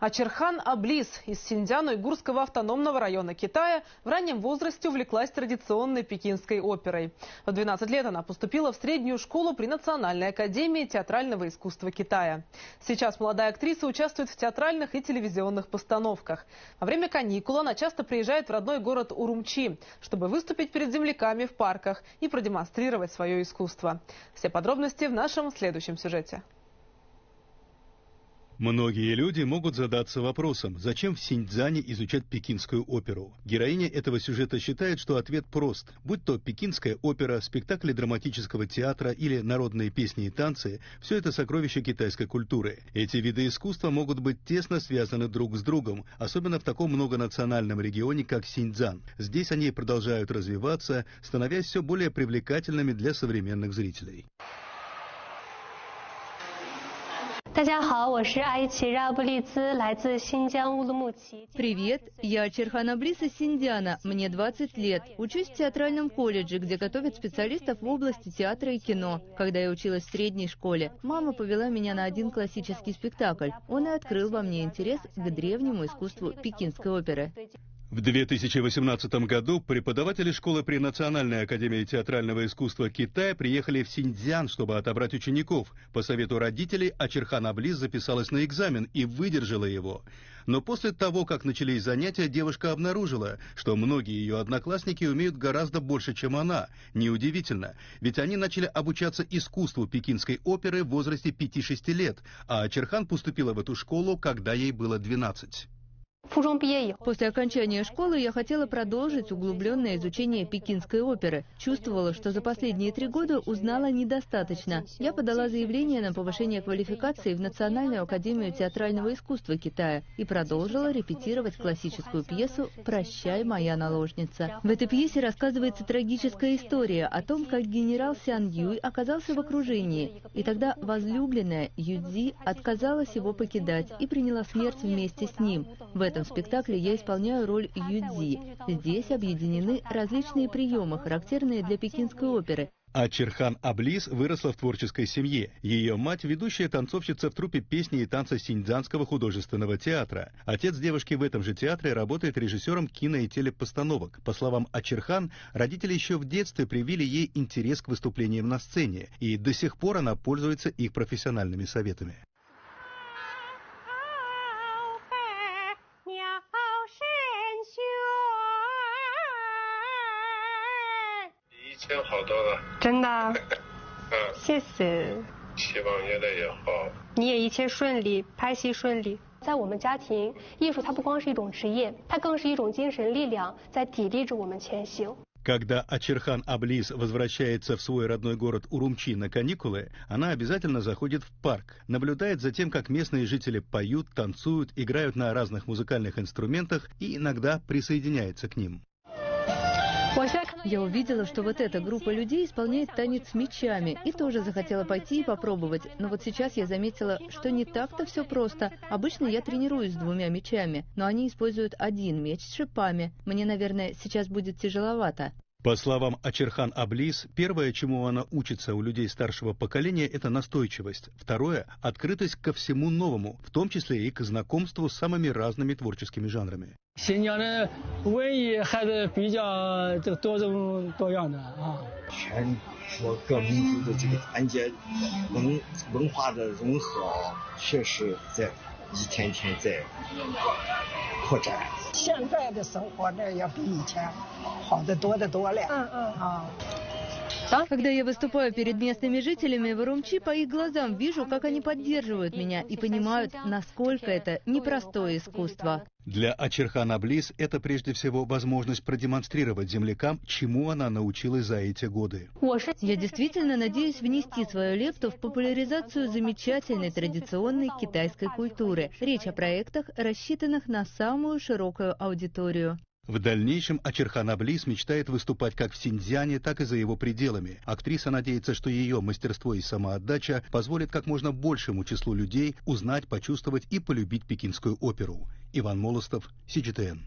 Ачерхан Аблис из Синьцзян-Уйгурского автономного района Китая в раннем возрасте увлеклась традиционной пекинской оперой. В 12 лет она поступила в среднюю школу при Национальной академии театрального искусства Китая. Сейчас молодая актриса участвует в театральных и телевизионных постановках. Во время каникул она часто приезжает в родной город Урумчи, чтобы выступить перед земляками в парках и продемонстрировать свое искусство. Все подробности в нашем следующем сюжете. Многие люди могут задаться вопросом, зачем в Синьцзяне изучать пекинскую оперу. Героиня этого сюжета считает, что ответ прост. Будь то пекинская опера, спектакли драматического театра или народные песни и танцы, все это сокровища китайской культуры. Эти виды искусства могут быть тесно связаны друг с другом, особенно в таком многонациональном регионе, как Синьцзян. Здесь они продолжают развиваться, становясь все более привлекательными для современных зрителей. Привет, я Ачерхан Аблис из Синьцзяна, мне 20 лет. Учусь в театральном колледже, где готовят специалистов в области театра и кино. Когда я училась в средней школе, мама повела меня на один классический спектакль. Он и открыл во мне интерес к древнему искусству пекинской оперы. В 2018 году преподаватели школы при Национальной академии театрального искусства Китая приехали в Синьцзян, чтобы отобрать учеников. По совету родителей Ачерхан Аблис записалась на экзамен и выдержала его. Но после того, как начались занятия, девушка обнаружила, что многие ее одноклассники умеют гораздо больше, чем она. Неудивительно, ведь они начали обучаться искусству пекинской оперы в возрасте 5-6 лет, а Ачерхан поступила в эту школу, когда ей было 12. После окончания школы я хотела продолжить углубленное изучение пекинской оперы. Чувствовала, что за последние 3 года узнала недостаточно. Я подала заявление на повышение квалификации в Национальную академию театрального искусства Китая и продолжила репетировать классическую пьесу «Прощай, моя наложница». В этой пьесе рассказывается трагическая история о том, как генерал Сян Юй оказался в окружении. И тогда возлюбленная Юдзи отказалась его покидать и приняла смерть вместе с ним. В этом спектакле я исполняю роль Юдзи. Здесь объединены различные приемы, характерные для пекинской оперы. Ачерхан Аблис выросла в творческой семье. Ее мать – ведущая танцовщица в труппе песни и танца Синьцзянского художественного театра. Отец девушки в этом же театре работает режиссером кино и телепостановок. По словам Ачерхан, родители еще в детстве привили ей интерес к выступлениям на сцене, и до сих пор она пользуется их профессиональными советами. Когда Ачерхан Аблис возвращается в свой родной город Урумчи на каникулы, она обязательно заходит в парк, наблюдает за тем, как местные жители поют, танцуют, играют на разных музыкальных инструментах и иногда присоединяется к ним. Я увидела, что вот эта группа людей исполняет танец с мечами, и тоже захотела пойти и попробовать. Но вот сейчас я заметила, что не так-то все просто. Обычно я тренируюсь с 2 мечами, но они используют один меч с шипами. Мне, наверное, сейчас будет тяжеловато. По словам Ачерхан Аблис, первое, чему она учится у людей старшего поколения, это настойчивость. Второе – открытость ко всему новому, в том числе и к знакомству с самыми разными творческими жанрами. Когда я выступаю перед местными жителями в Урумчи, по их глазам вижу, как они поддерживают меня и понимают, насколько это непростое искусство. Для Ачерхан Аблис это прежде всего возможность продемонстрировать землякам, чему она научилась за эти годы. Я действительно надеюсь внести свою лепту в популяризацию замечательной традиционной китайской культуры. Речь о проектах, рассчитанных на самую широкую аудиторию. В дальнейшем Ачерхан Аблис мечтает выступать как в Синьцзяне, так и за его пределами. Актриса надеется, что ее мастерство и самоотдача позволят как можно большему числу людей узнать, почувствовать и полюбить пекинскую оперу. Иван Молостов, CGTN.